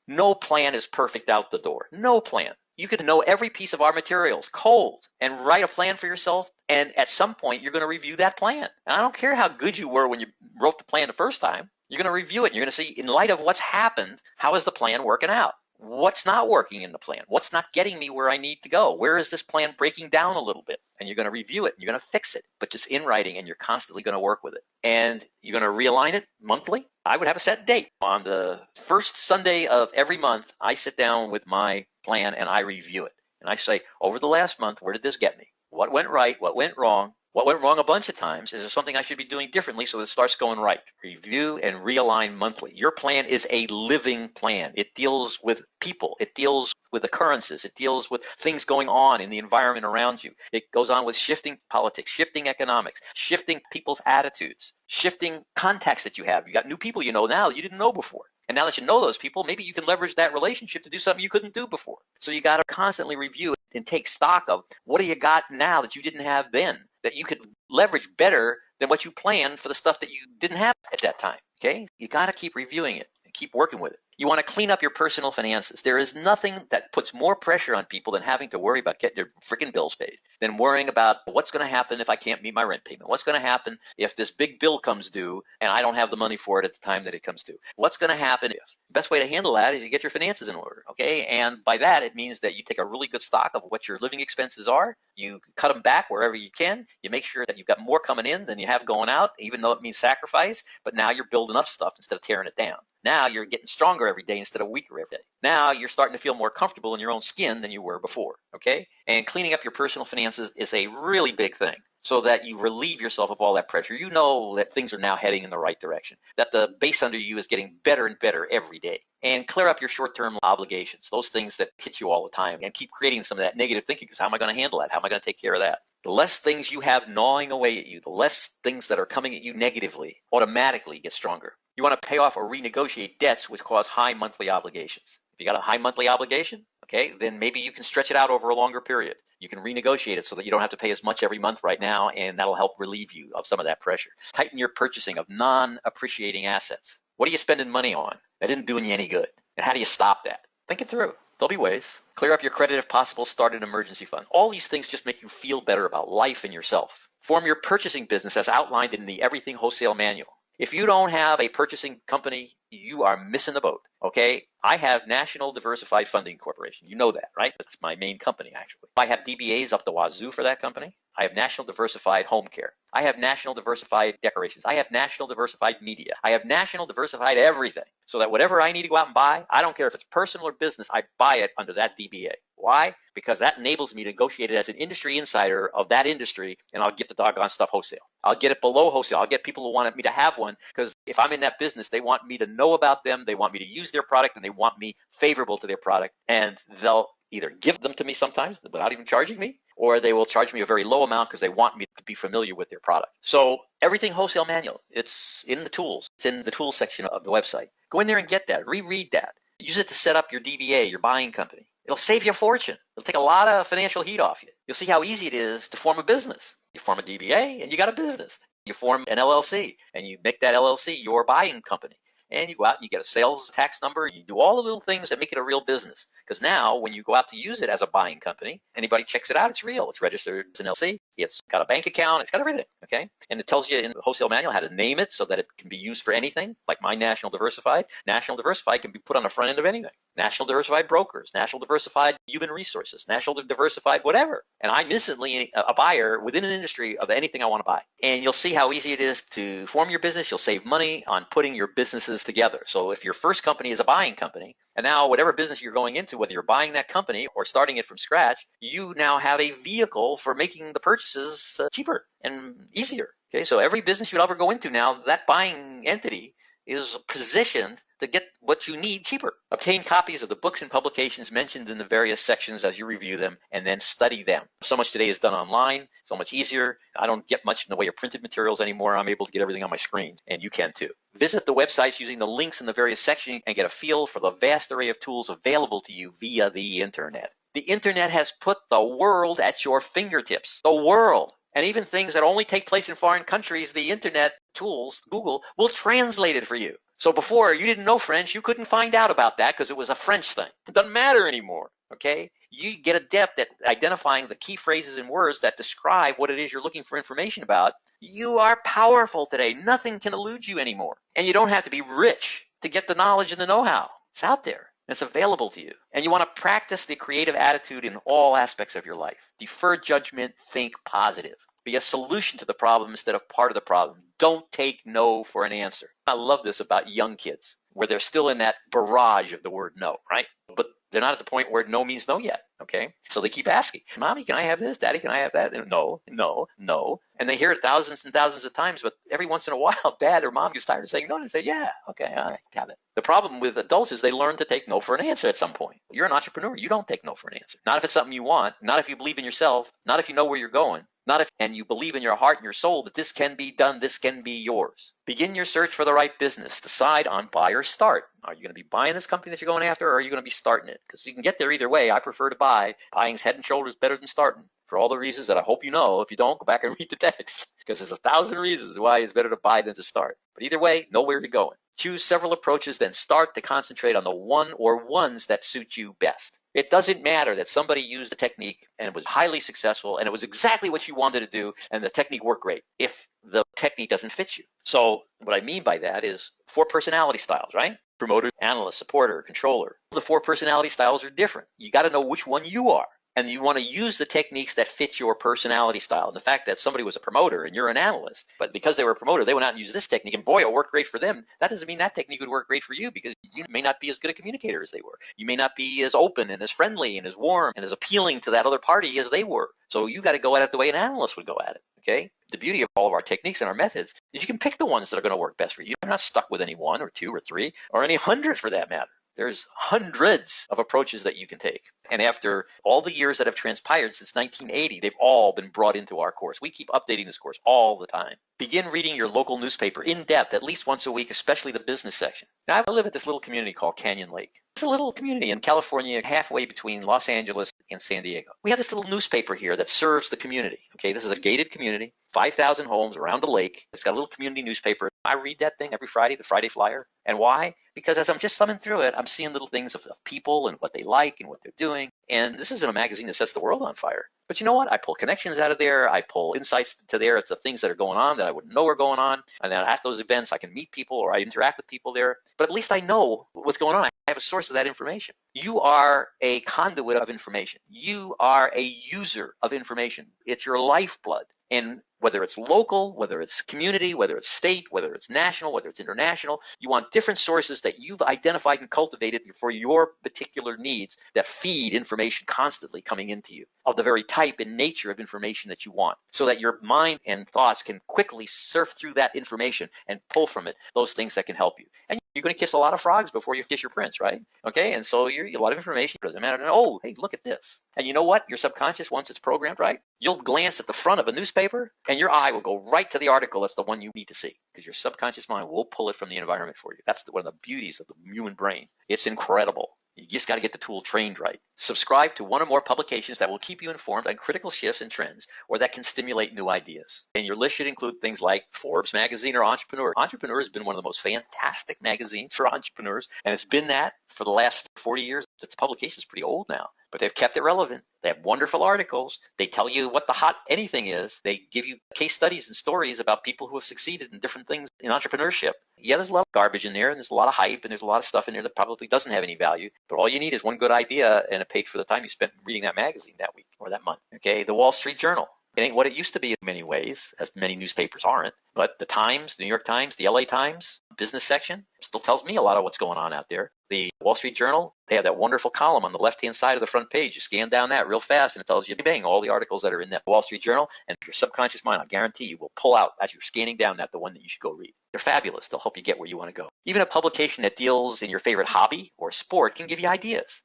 No plan is perfect out the door. No plan. You could know every piece of our materials cold and write a plan for yourself. And at some point, you're going to review that plan. And I don't care how good you were when you wrote the plan the first time. You're going to review it. And you're going to see, in light of what's happened, how is the plan working out? What's not working in the plan? What's not getting me where I need to go? Where is this plan breaking down a little bit? And you're going to review it. And you're going to fix it, but just in writing, and you're constantly going to work with it. And you're going to realign it monthly. I would have a set date. On the first Sunday of every month, I sit down with my plan and I review it. And I say, over the last month, where did this get me? What went right? What went wrong? What went wrong a bunch of times? Is there something I should be doing differently so that it starts going right? Review and realign monthly. Your plan is a living plan. It deals with people. It deals with occurrences. It deals with things going on in the environment around you. It goes on with shifting politics, shifting economics, shifting people's attitudes, shifting contacts that you have. You got new people you know now that you didn't know before. And now that you know those people, maybe you can leverage that relationship to do something you couldn't do before. So you got to constantly review and take stock of what do you got now that you didn't have then that you could leverage better than what you planned for the stuff that you didn't have at that time. Okay? You got to keep reviewing it and keep working with it. You want to clean up your personal finances. There is nothing that puts more pressure on people than having to worry about getting their freaking bills paid, than worrying about what's going to happen if I can't meet my rent payment. What's going to happen if this big bill comes due and I don't have the money for it at the time that it comes due? What's going to happen if? The best way to handle that is you get your finances in order, okay? And by that, it means that you take a really good stock of what your living expenses are. You cut them back wherever you can. You make sure that you've got more coming in than you have going out, even though it means sacrifice. But now you're building up stuff instead of tearing it down. Now you're getting stronger every day instead of weaker every day. Now you're starting to feel more comfortable in your own skin than you were before, okay? And cleaning up your personal finances is a really big thing so that you relieve yourself of all that pressure. You know that things are now heading in the right direction, that the base under you is getting better and better every day. And clear up your short-term obligations, those things that hit you all the time, and keep creating some of that negative thinking because how am I going to handle that? How am I going to take care of that? The less things you have gnawing away at you, the less things that are coming at you negatively automatically get stronger. You want to pay off or renegotiate debts which cause high monthly obligations. If you got a high monthly obligation, okay, then maybe you can stretch it out over a longer period. You can renegotiate it so that you don't have to pay as much every month right now, and that'll help relieve you of some of that pressure. Tighten your purchasing of non-appreciating assets. What are you spending money on that isn't doing you any good? And how do you stop that? Think it through. There'll be ways. Clear up your credit if possible. Start an emergency fund. All these things just make you feel better about life and yourself. Form your purchasing business as outlined in the Everything Wholesale Manual. If you don't have a purchasing company, you are missing the boat, okay? I have National Diversified Funding Corporation. You know that, right? That's my main company, actually. I have DBAs up the wazoo for that company. I have National Diversified Home Care. I have National Diversified Decorations. I have National Diversified Media. I have National Diversified everything. So that whatever I need to go out and buy, I don't care if it's personal or business, I buy it under that DBA. Why? Because that enables me to negotiate it as an industry insider of that industry, and I'll get the doggone stuff wholesale. I'll get it below wholesale. I'll get people who want me to have one, because if I'm in that business, they want me to know about them, they want me to use their product, and they want me favorable to their product, and they'll either give them to me sometimes without even charging me, or they will charge me a very low amount because they want me to be familiar with their product. So Everything Wholesale Manual, it's in the tools. It's in the tools section of the website. Go in there and get that. Reread that. Use it to set up your DBA, your buying company. It'll save you a fortune. It'll take a lot of financial heat off you. You'll see how easy it is to form a business. You form a DBA and you got a business. You form an LLC and you make that LLC your buying company. And you go out and you get a sales tax number. You do all the little things that make it a real business. Because now when you go out to use it as a buying company, anybody checks it out, it's real. It's registered as an LLC. It's got a bank account. It's got everything. Okay. And it tells you in the wholesale manual how to name it so that it can be used for anything. Like my National Diversified. National Diversified can be put on the front end of anything. National Diversified Brokers, National Diversified Human Resources, National Diversified whatever. And I'm instantly a buyer within an industry of anything I want to buy. And you'll see how easy it is to form your business. You'll save money on putting your businesses together. So if your first company is a buying company, and now whatever business you're going into, whether you're buying that company or starting it from scratch, you now have a vehicle for making the purchases cheaper and easier. Okay, so every business you'll ever go into now, that buying entity is positioned to get what you need cheaper. Obtain copies of the books and publications mentioned in the various sections as you review them, and then study them. So much today is done online, so much easier. I don't get much in the way of printed materials anymore. I'm able to get everything on my screen, and you can too. Visit the websites using the links in the various sections and get a feel for the vast array of tools available to you via the internet. The internet has put the world at your fingertips. The world. And even things that only take place in foreign countries, the internet tools, Google, will translate it for you. So before, you didn't know French, you couldn't find out about that because it was a French thing. It doesn't matter anymore, okay? You get adept at identifying the key phrases and words that describe what it is you're looking for information about. You are powerful today. Nothing can elude you anymore. And you don't have to be rich to get the knowledge and the know-how. It's out there. It's available to you. And you want to practice the creative attitude in all aspects of your life. Defer judgment, think positive. Be a solution to the problem instead of part of the problem. Don't take no for an answer. I love this about young kids, where they're still in that barrage of the word no, right? But they're not at the point where no means no yet, okay? So they keep asking, Mommy, can I have this? Daddy, can I have that? And no, no, no. And they hear it thousands and thousands of times, but every once in a while, Dad or Mom gets tired of saying no and say, yeah, okay, all right, have it. The problem with adults is they learn to take no for an answer at some point. You're an entrepreneur. You don't take no for an answer. Not if it's something you want, not if you believe in yourself, not if you know where you're going. Not if and you believe in your heart and your soul that this can be done, this can be yours. Begin your search for the right business. Decide on buy or start. Are you going to be buying this company that you're going after, or are you going to be starting it? Because you can get there either way. I prefer to buy. Buying's head and shoulders better than starting. For all the reasons that I hope you know. If you don't, go back and read the text. Because there's 1,000 reasons why it's better to buy than to start. But either way, know where you're going. Choose several approaches, then start to concentrate on the one or ones that suit you best. It doesn't matter that somebody used a technique and it was highly successful and it was exactly what you wanted to do and the technique worked great if the technique doesn't fit you. So what I mean by that is 4 personality styles, right? Promoter, analyst, supporter, controller. The 4 personality styles are different. You got to know which one you are. And you want to use the techniques that fit your personality style. And the fact that somebody was a promoter and you're an analyst, but because they were a promoter, they went out and used this technique, and boy, it worked great for them. That doesn't mean that technique would work great for you, because you may not be as good a communicator as they were. You may not be as open and as friendly and as warm and as appealing to that other party as they were. So you got to go at it the way an analyst would go at it. Okay? The beauty of all of our techniques and our methods is you can pick the ones that are going to work best for you. You're not stuck with any 1 or 2 or 3 or any 100 for that matter. There's hundreds of approaches that you can take. And after all the years that have transpired since 1980, they've all been brought into our course. We keep updating this course all the time. Begin reading your local newspaper in depth at least once a week, especially the business section. Now, I live at this little community called Canyon Lake. It's a little community in California, halfway between Los Angeles and San Diego. We have this little newspaper here that serves the community. Okay, this is a gated community, 5,000 homes around the lake. It's got a little community newspaper. I read that thing every Friday, the Friday Flyer. And why? Because as I'm just thumbing through it, I'm seeing little things of people and what they like and what they're doing. And this isn't a magazine that sets the world on fire. But you know what? I pull connections out of there. I pull insights to there. It's the things that are going on that I wouldn't know are going on. And then at those events, I can meet people or I interact with people there. But at least I know what's going on. I have a source of that information. You are a conduit of information. You are a user of information. It's your lifeblood. And whether it's local, whether it's community, whether it's state, whether it's national, whether it's international, you want different sources that you've identified and cultivated for your particular needs that feed information constantly coming into you of the very type and nature of information that you want, so that your mind and thoughts can quickly surf through that information and pull from it those things that can help you. And you're going to kiss a lot of frogs before you kiss your prince, right? Okay, and so you're a lot of information. It doesn't matter. Oh, hey, look at this. And you know what? Your subconscious, once it's programmed right, you'll glance at the front of a newspaper and your eye will go right to the article that's the one you need to see, because your subconscious mind will pull it from the environment for you. That's one of the beauties of the human brain. It's incredible. You just got to get the tool trained right. Subscribe to one or more publications that will keep you informed on critical shifts and trends, or that can stimulate new ideas. And your list should include things like Forbes magazine or Entrepreneur. Entrepreneur has been one of the most fantastic magazines for entrepreneurs, and it's been that for the last 40 years. Its publication is pretty old now, but they've kept it relevant. They have wonderful articles. They tell you what the hot anything is. They give you case studies and stories about people who have succeeded in different things in entrepreneurship. Yeah, there's a lot of garbage in there, and there's a lot of hype, and there's a lot of stuff in there that probably doesn't have any value. But all you need is one good idea and a page for the time you spent reading that magazine that week or that month. Okay, the Wall Street Journal. It ain't what it used to be in many ways, as many newspapers aren't. But the Times, the New York Times, the LA Times, business section still tells me a lot of what's going on out there. The Wall Street Journal, they have that wonderful column on the left-hand side of the front page. You scan down that real fast, and it tells you, bang, all the articles that are in that Wall Street Journal. And your subconscious mind, I guarantee you, will pull out as you're scanning down that the one that you should go read. They're fabulous. They'll help you get where you want to go. Even a publication that deals in your favorite hobby or sport can give you ideas.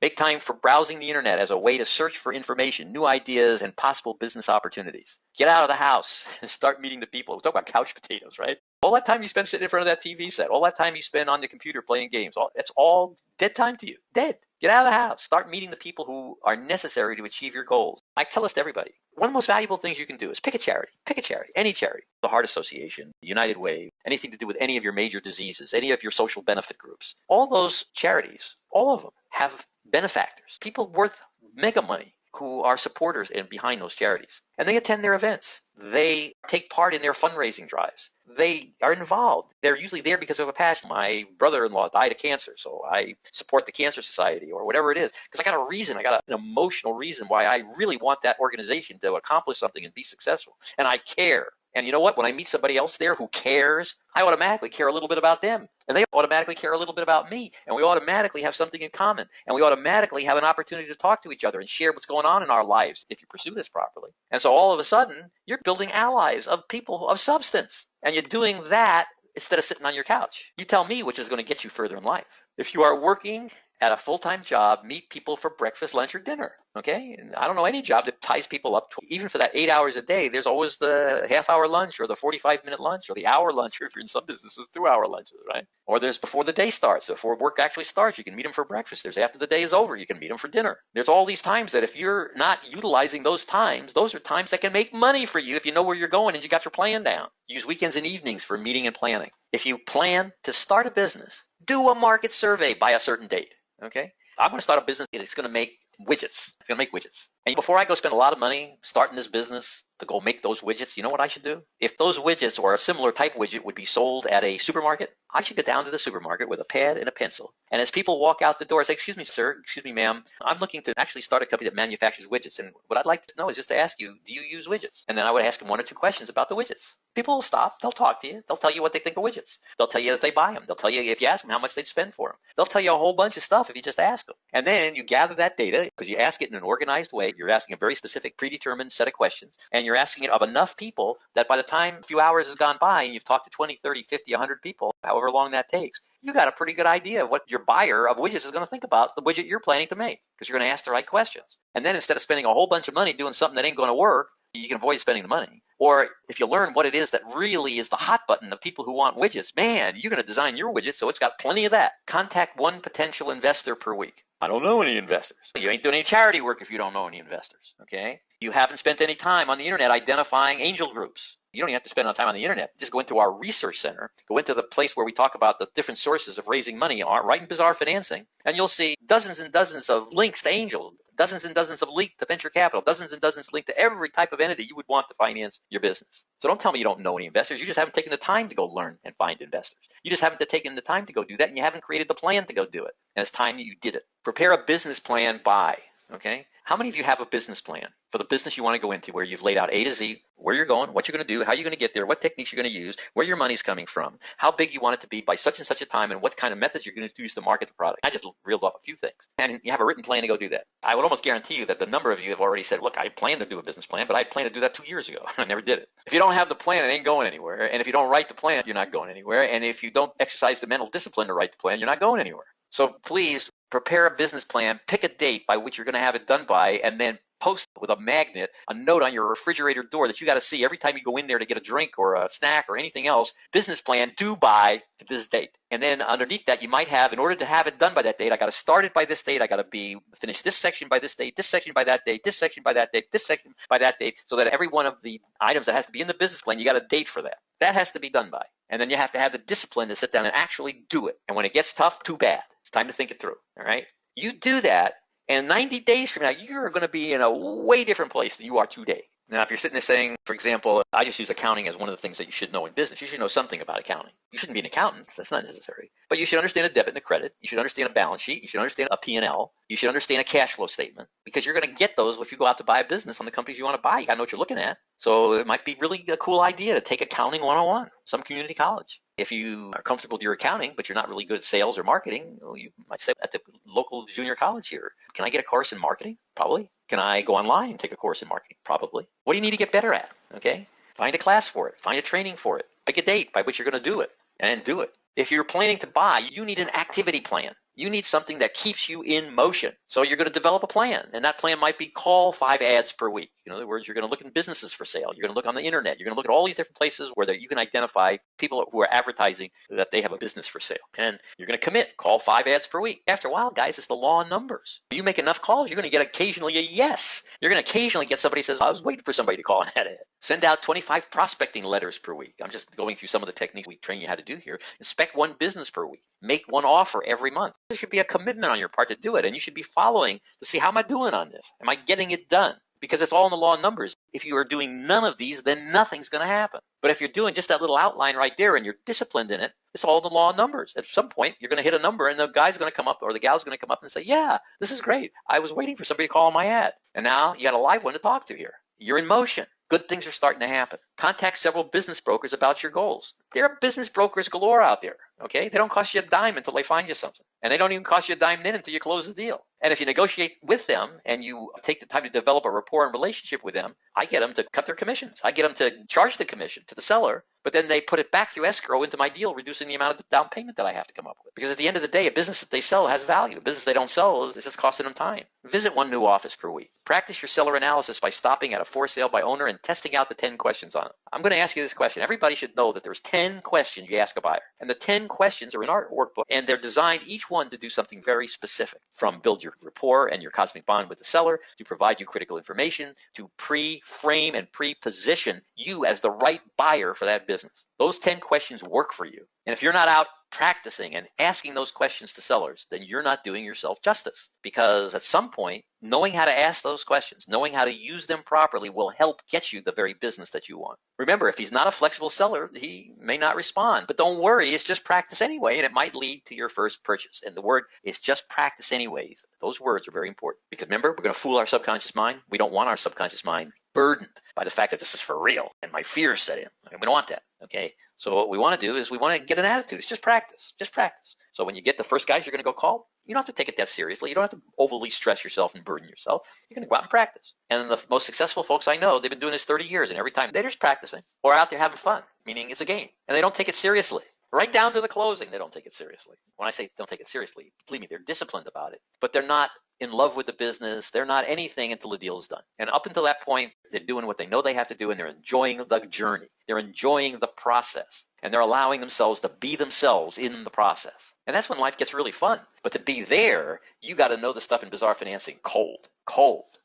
Make time for browsing the internet as a way to search for information, new ideas, and possible business opportunities. Get out of the house and start meeting the people. We talk about couch potatoes, right? All that time you spend sitting in front of that TV set, all that time you spend on the computer playing games, it's all dead time to you. Dead. Get out of the house. Start meeting the people who are necessary to achieve your goals. I tell this to everybody. One of the most valuable things you can do is pick a charity. Pick a charity, any charity. The Heart Association, United Way, anything to do with any of your major diseases, any of your social benefit groups. All those charities, all of them have benefactors, people worth mega money who are supporters and behind those charities. And they attend their events. They take part in their fundraising drives. They are involved. They're usually there because of a passion. My brother-in-law died of cancer, so I support the Cancer Society or whatever it is, because I got a reason. I got an emotional reason why I really want that organization to accomplish something and be successful. And I care. And you know what? When I meet somebody else there who cares, I automatically care a little bit about them. And they automatically care a little bit about me. And we automatically have something in common. And we automatically have an opportunity to talk to each other and share what's going on in our lives if you pursue this properly. And so all of a sudden, you're building allies of people of substance. And you're doing that instead of sitting on your couch. You tell me which is going to get you further in life. If you are working at a full-time job, meet people for breakfast, lunch, or dinner, okay? And I don't know any job that ties people up to, even for that 8 hours a day, there's always the half-hour lunch or the 45-minute lunch or the hour lunch, or if you're in some businesses, 2-hour lunches, right? Or there's before the day starts. Before work actually starts, you can meet them for breakfast. There's after the day is over, you can meet them for dinner. There's all these times that if you're not utilizing those times, those are times that can make money for you if you know where you're going and you got your plan down. Use weekends and evenings for meeting and planning. If you plan to start a business, do a market survey by a certain date. Okay, I'm going to start a business and it's going to make widgets. It's going to make widgets. And before I go spend a lot of money starting this business to go make those widgets, you know what I should do? If those widgets or a similar type widget would be sold at a supermarket, I should get down to the supermarket with a pad and a pencil. And as people walk out the door, I say, excuse me, sir, excuse me, ma'am, I'm looking to actually start a company that manufactures widgets. And what I'd like to know is just to ask you, do you use widgets? And then I would ask them 1 or 2 questions about the widgets. People will stop. They'll talk to you. They'll tell you what they think of widgets. They'll tell you if they buy them. They'll tell you if you ask them how much they'd spend for them. They'll tell you a whole bunch of stuff if you just ask them. And then you gather that data because you ask it in an organized way. right? You're asking a very specific, predetermined set of questions, and you're asking it of enough people that by the time a few hours has gone by and you've talked to 20, 30, 50, 100 people, however long that takes, you got a pretty good idea of what your buyer of widgets is going to think about the widget you're planning to make, because you're going to ask the right questions. And then instead of spending a whole bunch of money doing something that ain't going to work, you can avoid spending the money. Or if you learn what it is that really is the hot button of people who want widgets, man, you're going to design your widget so it's got plenty of that. Contact one potential investor per week. I don't know any investors. You ain't doing any charity work if you don't know any investors, okay? You haven't spent any time on the internet identifying angel groups. You don't even have to spend time on the internet. Just go into our research center, go into the place where we talk about the different sources of raising money, right in Bazaar Financing, and you'll see dozens and dozens of links to angels, dozens and dozens of links to venture capital, dozens and dozens of links to every type of entity you would want to finance your business. So don't tell me you don't know any investors. You just haven't taken the time to go learn and find investors. You just haven't taken the time to go do that, and you haven't created the plan to go do it. And it's time that you did it. Prepare a business plan by, okay? How many of you have a business plan for the business you want to go into, where you've laid out A to Z, where you're going, what you're going to do, how you're going to get there, what techniques you're going to use, where your money's coming from, how big you want it to be by such and such a time, and what kind of methods you're going to use to market the product? I just reeled off a few things. And you have a written plan to go do that. I would almost guarantee you that the number of you have already said, look, I plan to do a business plan, but I planned to do that 2 years ago. I never did it. If you don't have the plan, it ain't going anywhere. And if you don't write the plan, you're not going anywhere. And if you don't exercise the mental discipline to write the plan, you're not going anywhere. So please prepare a business plan, pick a date by which you're going to have it done by, and then post with a magnet a note on your refrigerator door that you got to see every time you go in there to get a drink or a snack or anything else. Business plan due by this date. And then underneath that, you might have, in order to have it done by that date, I got to start it by this date, I got to finish this section by this date, this section by that date, this section by that date, this section by that date, so that every one of the items that has to be in the business plan, you got a date for that. That has to be done by. And then you have to have the discipline to sit down and actually do it. And when it gets tough, too bad. It's time to think it through. All right? You do that, and 90 days from now, you're going to be in a way different place than you are today. Now, if you're sitting there saying, for example, I just use accounting as one of the things that you should know in business. You should know something about accounting. You shouldn't be an accountant. That's not necessary. But you should understand a debit and a credit. You should understand a balance sheet. You should understand a P&L. You should understand a cash flow statement, because you're going to get those if you go out to buy a business on the companies you want to buy. You got to know what you're looking at. So it might be really a cool idea to take accounting 101, some community college. If you are comfortable with your accounting, but you're not really good at sales or marketing, you might say at the local junior college here, can I get a course in marketing? Probably. Can I go online and take a course in marketing? Probably. What do you need to get better at? Okay. Find a class for it. Find a training for it. Pick a date by which you're going to do it, and do it. If you're planning to buy, you need an activity plan. You need something that keeps you in motion. So you're going to develop a plan, and that plan might be call 5 ads per week. In other words, you're going to look in businesses for sale. You're going to look on the internet. You're going to look at all these different places where you can identify people who are advertising that they have a business for sale. And you're going to commit, call 5 ads per week. After a while, guys, it's the law of numbers. You make enough calls, you're going to get occasionally a yes. You're going to occasionally get somebody who says, I was waiting for somebody to call on that ad. Send out 25 prospecting letters per week. I'm just going through some of the techniques we train you how to do here. Inspect one business per week. Make one offer every month. There should be a commitment on your part to do it, and you should be following to see, how am I doing on this? Am I getting it done? Because it's all in the law of numbers. If you are doing none of these, then nothing's going to happen. But if you're doing just that little outline right there and you're disciplined in it, it's all in the law of numbers. At some point, you're going to hit a number, and the guy's going to come up, or the gal's going to come up and say, yeah, this is great. I was waiting for somebody to call on my ad. And now you got a live one to talk to here. You're in motion. Good things are starting to happen. Contact several business brokers about your goals. There are business brokers galore out there, okay? They don't cost you a dime until they find you something. And they don't even cost you a dime then until you close the deal. And if you negotiate with them and you take the time to develop a rapport and relationship with them, I get them to cut their commissions. I get them to charge the commission to the seller, but then they put it back through escrow into my deal, reducing the amount of down payment that I have to come up with. Because at the end of the day, a business that they sell has value. A business they don't sell is just costing them time. Visit one new office per week. Practice your seller analysis by stopping at a for sale by owner and testing out the 10 questions on it. I'm going to ask you this question. Everybody should know that there's 10 questions you ask a buyer. And the 10 questions are in our workbook, and they're designed, each one, to do something very specific. From build your rapport and your cosmic bond with the seller, to provide you critical information, to pre-frame and pre-position you as the right buyer for that business. Those 10 questions work for you. And if you're not out practicing and asking those questions to sellers, then you're not doing yourself justice. Because at some point, knowing how to ask those questions, knowing how to use them properly, will help get you the very business that you want. Remember, if he's not a flexible seller, he may not respond. But don't worry, it's just practice anyway, and it might lead to your first purchase. And the word is just practice anyways. Those words are very important. Because remember, we're going to fool our subconscious mind. We don't want our subconscious mind burdened by the fact that this is for real and my fears set in. We don't want that. Okay? So what we want to do is we want to get an attitude. It's just practice. Just practice. So when you get the first guys you're going to go call, You don't have to take it that seriously. You don't have to overly stress yourself and burden yourself. You're going to go out and practice. And the most successful folks I know, they've been doing this 30 years, and every time they're just practicing or out there having fun, meaning it's a game, and they don't take it seriously. Right down to the closing, they don't take it seriously. When I say don't take it seriously, believe me, they're disciplined about it, but they're not in love with the business. They're not anything until the deal is done. And up until that point, they're doing what they know they have to do, and they're enjoying the journey. They're enjoying the process, and they're allowing themselves to be themselves in the process. And that's when life gets really fun. But to be there, you got to know the stuff in Bazaar Financing cold.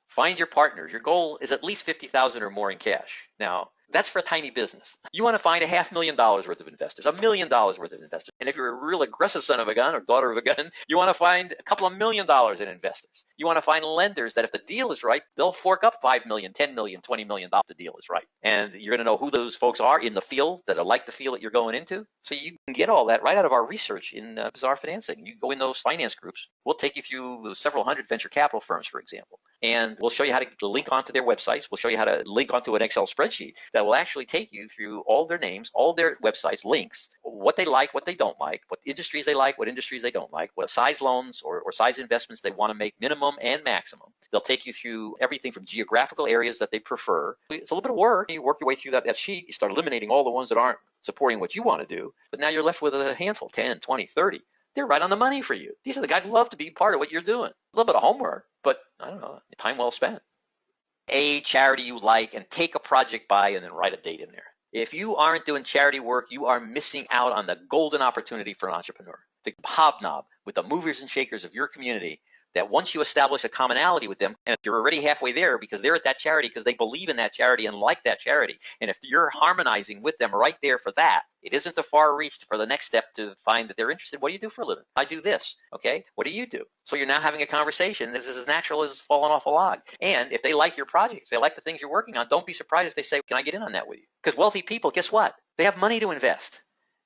Find your partners. Your goal is at least $50,000 or more in cash. Now, that's for a tiny business. You want to find $500,000 worth of investors, $1 million worth of investors. And if you're a real aggressive son of a gun or daughter of a gun, you want to find a couple of $1 million in investors. You want to find lenders that if the deal is right, they'll fork up $5 million, $10 million, $20 million if the deal is right. And you're going to know who those folks are in the field that are like the field that you're going into. So you can get all that right out of our research in Bazaar Financing. You go in those finance groups. We'll take you through several hundred venture capital firms, for example. And we'll show you how to link onto their websites. We'll show you how to link onto an Excel spreadsheet that will actually take you through all their names, all their websites, links, what they like, what they don't like, what industries they like, what industries they don't like, what size loans or size investments they want to make, minimum and maximum. They'll take you through everything from geographical areas that they prefer. It's a little bit of work. You work your way through that sheet. You start eliminating all the ones that aren't supporting what you want to do. But now you're left with a handful, 10, 20, 30. They're right on the money for you. These are the guys who love to be part of what you're doing. A little bit of homework, but I don't know, time well spent. A charity you like and take a project by and then write a date in there. If you aren't doing charity work, you are missing out on the golden opportunity for an entrepreneur to hobnob with the movers and shakers of your community. That once you establish a commonality with them, and you're already halfway there because they're at that charity because they believe in that charity and like that charity, and if you're harmonizing with them right there for that, it isn't a far reach for the next step to find that they're interested. What do you do for a living? I do this. Okay, what do you do? So you're now having a conversation. This is as natural as falling off a log. And if they like your projects, they like the things you're working on, don't be surprised if they say, can I get in on that with you? Because wealthy people, guess what? They have money to invest.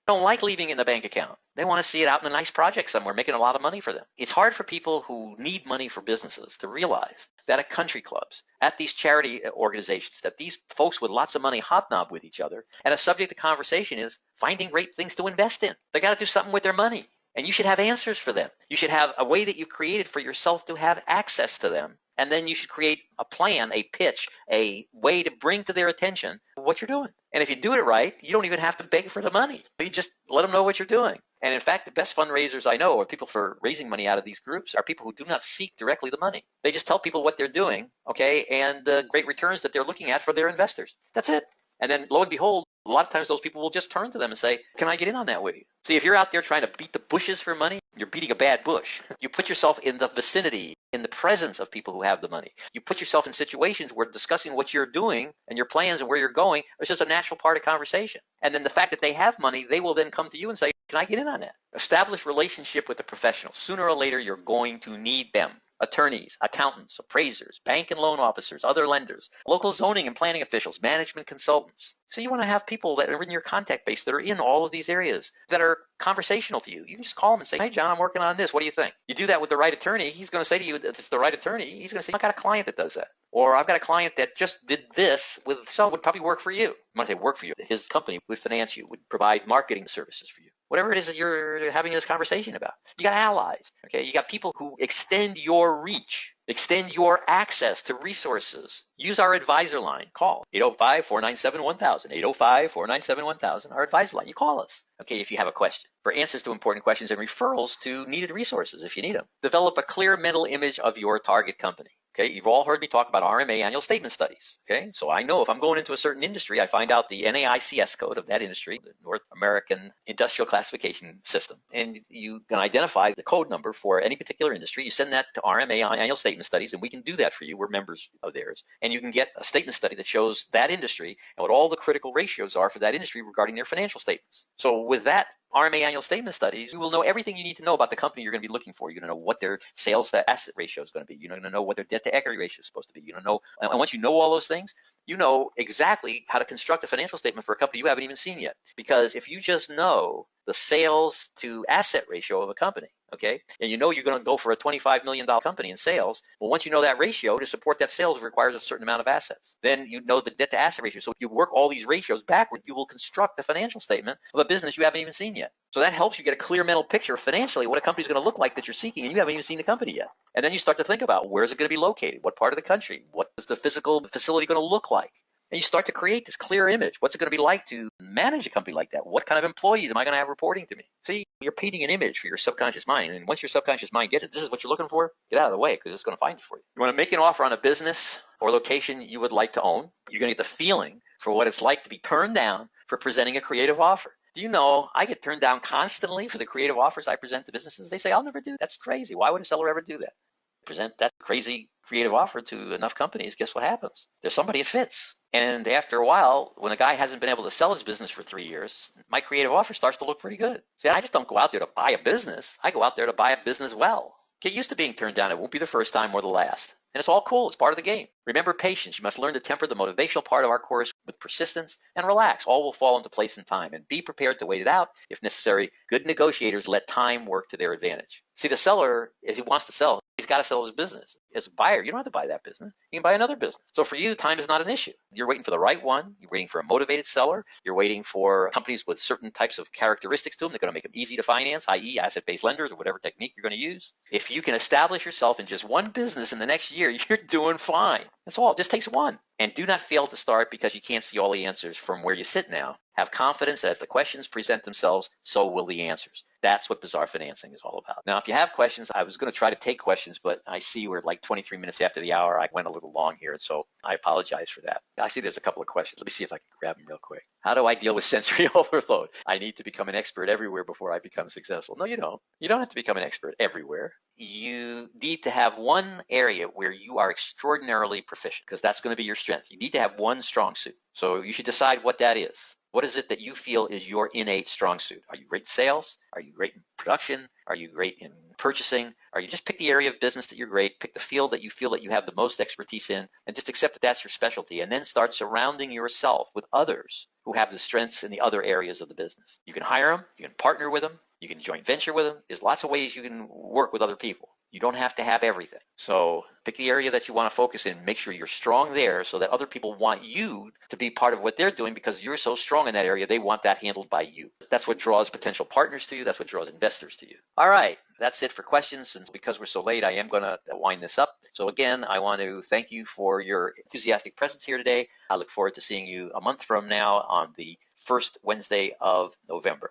Don't like leaving it in the bank account. They want to see it out in a nice project somewhere, making a lot of money for them. It's hard for people who need money for businesses to realize that at country clubs, at these charity organizations, that these folks with lots of money hobnob with each other. And a subject of conversation is finding great things to invest in. They got to do something with their money. And you should have answers for them. You should have a way that you've created for yourself to have access to them. And then you should create a plan, a pitch, a way to bring to their attention what you're doing. And if you do it right, you don't even have to beg for the money. You just let them know what you're doing. And in fact, the best fundraisers I know, or people for raising money out of these groups, are people who do not seek directly the money. They just tell people what they're doing, okay, and the great returns that they're looking at for their investors. That's it. And then lo and behold, a lot of times those people will just turn to them and say, can I get in on that with you? See, if you're out there trying to beat the bushes for money, you're beating a bad bush. You put yourself in the vicinity, in the presence of people who have the money. You put yourself in situations where discussing what you're doing and your plans and where you're going is just a natural part of conversation. And then the fact that they have money, they will then come to you and say, can I get in on that? Establish relationship with the professionals. Sooner or later, you're going to need them. Attorneys, accountants, appraisers, bank and loan officers, other lenders, local zoning and planning officials, management consultants. So you want to have people that are in your contact base that are in all of these areas that are conversational to you. You can just call them and say, hey, John, I'm working on this. What do you think? You do that with the right attorney. He's going to say to you, if it's the right attorney, he's going to say, I've got a client that does that. Or I've got a client that just did this with someone would probably work for you. When I say work for you, his company would finance you, would provide marketing services for you. Whatever it is that you're having this conversation about. You got allies, okay? You got people who extend your reach, extend your access to resources. Use our advisor line. Call 805-497-1000, 805-497-1000, our advisor line. You call us, okay, if you have a question, for answers to important questions and referrals to needed resources if you need them. Develop a clear mental image of your target company. Okay, you've all heard me talk about RMA annual statement studies. Okay, so I know if I'm going into a certain industry, I find out the NAICS code of that industry, the North American Industrial Classification System, and you can identify the code number for any particular industry. You send that to RMA annual statement studies, and we can do that for you. We're members of theirs, and you can get a statement study that shows that industry and what all the critical ratios are for that industry regarding their financial statements. So with that RMA annual statement studies, you will know everything you need to know about the company you're going to be looking for. You're going to know what their sales to asset ratio is going to be. You're going to know what their debt to equity ratio is supposed to be. You're going to know, and once you know all those things, you know exactly how to construct a financial statement for a company you haven't even seen yet. Because if you just know the sales to asset ratio of a company. Okay, and you know you're going to go for a $25 million company in sales. Well, once you know that ratio, to support that sales requires a certain amount of assets. Then you know the debt to asset ratio. So if you work all these ratios backward, you will construct a financial statement of a business you haven't even seen yet. So that helps you get a clear mental picture financially what a company's going to look like that you're seeking, and you haven't even seen the company yet. And then you start to think about where's it going to be located, what part of the country, what is the physical facility going to look like. And you start to create this clear image. What's it going to be like to manage a company like that? What kind of employees am I going to have reporting to me? So you're painting an image for your subconscious mind. And once your subconscious mind gets it, this is what you're looking for, get out of the way because it's going to find it for you. You want to make an offer on a business or location you would like to own. You're going to get the feeling for what it's like to be turned down for presenting a creative offer. Do you know I get turned down constantly for the creative offers I present to businesses? They say, I'll never do that. That's crazy. Why would a seller ever do that? Present that crazy creative offer to enough companies, guess what happens? There's somebody it fits. And after a while, when a guy hasn't been able to sell his business for 3 years, my creative offer starts to look pretty good. See, I just don't go out there to buy a business. I go out there to buy a business well. Get used to being turned down. It won't be the first time or the last. And it's all cool. It's part of the game. Remember patience. You must learn to temper the motivational part of our course with persistence and relax. All will fall into place in time. And be prepared to wait it out if necessary. Good negotiators let time work to their advantage. See, the seller, if he wants to sell, he's got to sell his business. As a buyer, you don't have to buy that business. You can buy another business. So for you, time is not an issue. You're waiting for the right one. You're waiting for a motivated seller. You're waiting for companies with certain types of characteristics to them that are going to make them easy to finance, i.e. asset-based lenders or whatever technique you're going to use. If you can establish yourself in just one business in the next year, you're doing fine. That's all. It just takes one. And do not fail to start because you can't see all the answers from where you sit now. Have confidence that as the questions present themselves, so will the answers. That's what Bazaar Financing is all about. Now, if you have questions, I was going to try to take questions, but I see we're like 23 minutes after the hour. I went a little long here, and so I apologize for that. I see there's a couple of questions. Let me see if I can grab them real quick. How do I deal with sensory overload? I need to become an expert everywhere before I become successful. No, you don't. You don't have to become an expert everywhere. You need to have one area where you are extraordinarily proficient because that's going to be your strength. You need to have one strong suit. So you should decide what that is. What is it that you feel is your innate strong suit? Are you great in sales? Are you great in production? Are you great in purchasing? Are you just pick the area of business that you're great, pick the field that you feel that you have the most expertise in, and just accept that that's your specialty, and then start surrounding yourself with others who have the strengths in the other areas of the business. You can hire them, you can partner with them, you can joint venture with them. There's lots of ways you can work with other people. You don't have to have everything. So pick the area that you want to focus in. Make sure you're strong there so that other people want you to be part of what they're doing because you're so strong in that area. They want that handled by you. That's what draws potential partners to you. That's what draws investors to you. All right. That's it for questions. And because we're so late, I am going to wind this up. So again, I want to thank you for your enthusiastic presence here today. I look forward to seeing you a month from now on the first Wednesday of November.